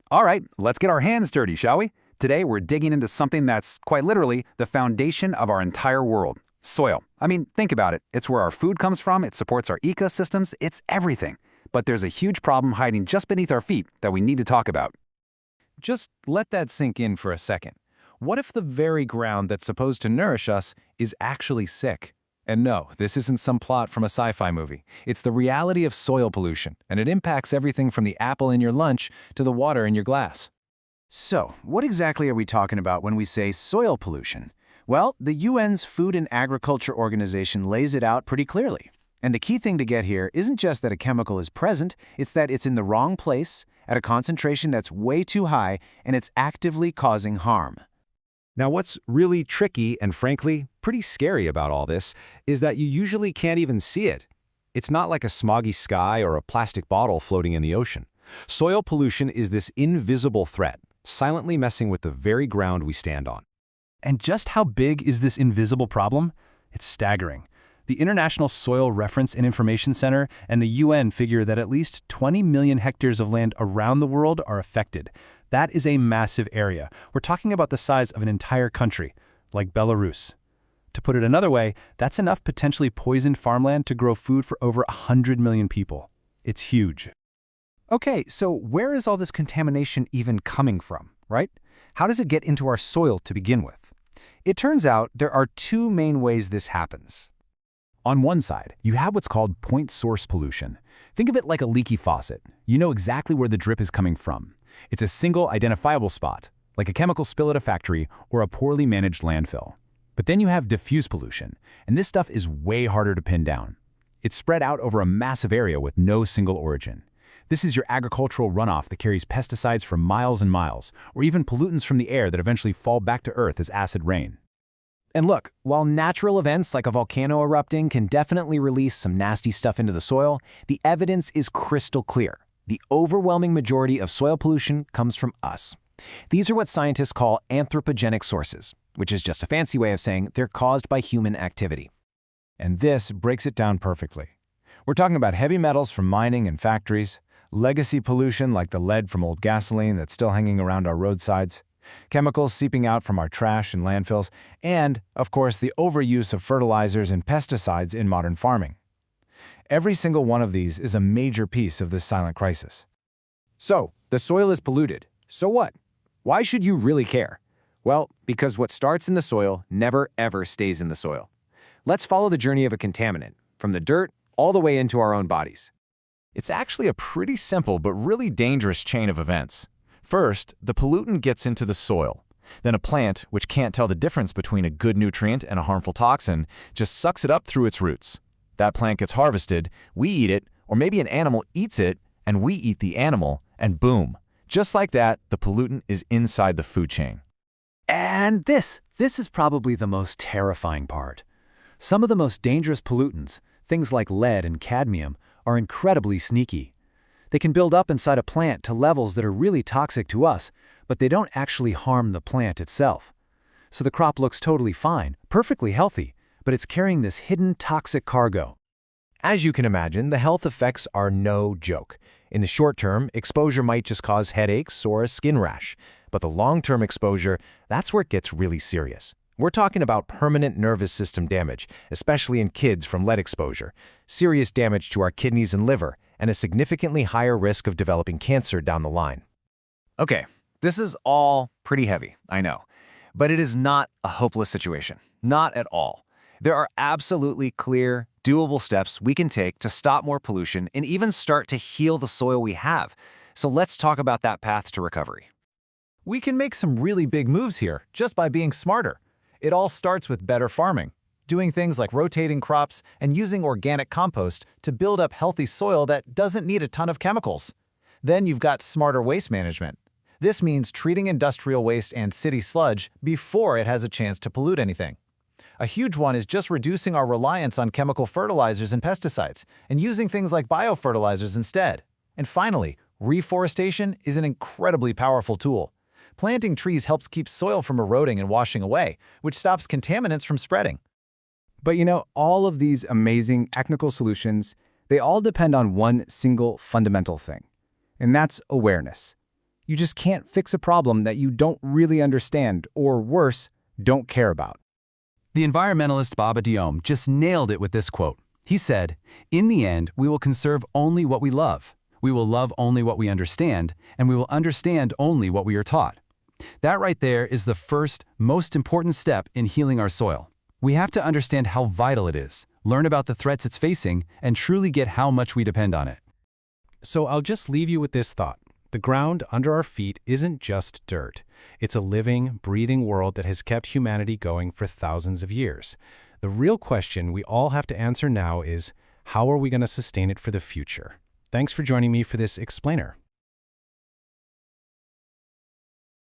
All right, let's get our hands dirty, shall we? Today, we're digging into something that's, quite literally, the foundation of our entire world. Soil. I mean, think about it. It's where our food comes from, it supports our ecosystems, it's everything. But there's a huge problem hiding just beneath our feet that we need to talk about. Just let that sink in for a second. What if the very ground that's supposed to nourish us is actually sick? And no, this isn't some plot from a sci-fi movie. It's the reality of soil pollution, and it impacts everything from the apple in your lunch to the water in your glass. So, what exactly are we talking about when we say soil pollution? Well, the UN's Food and Agriculture Organization lays it out pretty clearly. And the key thing to get here isn't just that a chemical is present, it's that it's in the wrong place, at a concentration that's way too high, and it's actively causing harm. Now, what's really tricky and frankly pretty scary about all this is that you usually can't even see it. It's not like a smoggy sky or a plastic bottle floating in the ocean. Soil pollution is this invisible threat, silently messing with the very ground we stand on. And just how big is this invisible problem? It's staggering. The International Soil Reference and Information Center and the UN figure that at least 20 million hectares of land around the world are affected. That is a massive area. We're talking about the size of an entire country, like Belarus. To put it another way, that's enough potentially poisoned farmland to grow food for over 100 million people. It's huge. Okay, so where is all this contamination even coming from, right? How does it get into our soil to begin with? It turns out there are two main ways this happens. On one side, you have what's called point source pollution. Think of it like a leaky faucet. You know exactly where the drip is coming from. It's a single identifiable spot, like a chemical spill at a factory or a poorly managed landfill. But then you have diffuse pollution, and this stuff is way harder to pin down. It's spread out over a massive area with no single origin. This is your agricultural runoff that carries pesticides for miles and miles, or even pollutants from the air that eventually fall back to Earth as acid rain. And look, while natural events like a volcano erupting can definitely release some nasty stuff into the soil, the evidence is crystal clear. The overwhelming majority of soil pollution comes from us. These are what scientists call anthropogenic sources, which is just a fancy way of saying they're caused by human activity. And this breaks it down perfectly. We're talking about heavy metals from mining and factories, legacy pollution like the lead from old gasoline that's still hanging around our roadsides, chemicals seeping out from our trash and landfills, and, of course, the overuse of fertilizers and pesticides in modern farming. Every single one of these is a major piece of this silent crisis. So, the soil is polluted. So what? Why should you really care? Well, because what starts in the soil never ever stays in the soil. Let's follow the journey of a contaminant, from the dirt all the way into our own bodies. It's actually a pretty simple but really dangerous chain of events. First, the pollutant gets into the soil. Then a plant, which can't tell the difference between a good nutrient and a harmful toxin, just sucks it up through its roots. That plant gets harvested, we eat it, or maybe an animal eats it, and we eat the animal, and boom. Just like that, the pollutant is inside the food chain. And this is probably the most terrifying part. Some of the most dangerous pollutants, things like lead and cadmium, are incredibly sneaky. They can build up inside a plant to levels that are really toxic to us, but they don't actually harm the plant itself. So the crop looks totally fine, perfectly healthy, but it's carrying this hidden toxic cargo. As you can imagine, the health effects are no joke. In the short term, exposure might just cause headaches or a skin rash. But the long-term exposure, that's where it gets really serious. We're talking about permanent nervous system damage, especially in kids from lead exposure, serious damage to our kidneys and liver, and a significantly higher risk of developing cancer down the line. Okay, this is all pretty heavy, I know. But it is not a hopeless situation. Not at all. There are absolutely clear, doable steps we can take to stop more pollution and even start to heal the soil we have. So let's talk about that path to recovery. We can make some really big moves here just by being smarter. It all starts with better farming, doing things like rotating crops and using organic compost to build up healthy soil that doesn't need a ton of chemicals. Then you've got smarter waste management. This means treating industrial waste and city sludge before it has a chance to pollute anything. A huge one is just reducing our reliance on chemical fertilizers and pesticides and using things like biofertilizers instead. And finally, reforestation is an incredibly powerful tool. Planting trees helps keep soil from eroding and washing away, which stops contaminants from spreading. But you know, all of these amazing technical solutions, they all depend on one single fundamental thing, and that's awareness. You just can't fix a problem that you don't really understand, or worse, don't care about. The environmentalist Baba Diome just nailed it with this quote. He said, "In the end, we will conserve only what we love. We will love only what we understand, and we will understand only what we are taught." That right there is the first, most important step in healing our soil. We have to understand how vital it is, learn about the threats it's facing, and truly get how much we depend on it. So I'll just leave you with this thought. The ground under our feet isn't just dirt. It's a living, breathing world that has kept humanity going for thousands of years. The real question we all have to answer now is, how are we going to sustain it for the future? Thanks for joining me for this explainer.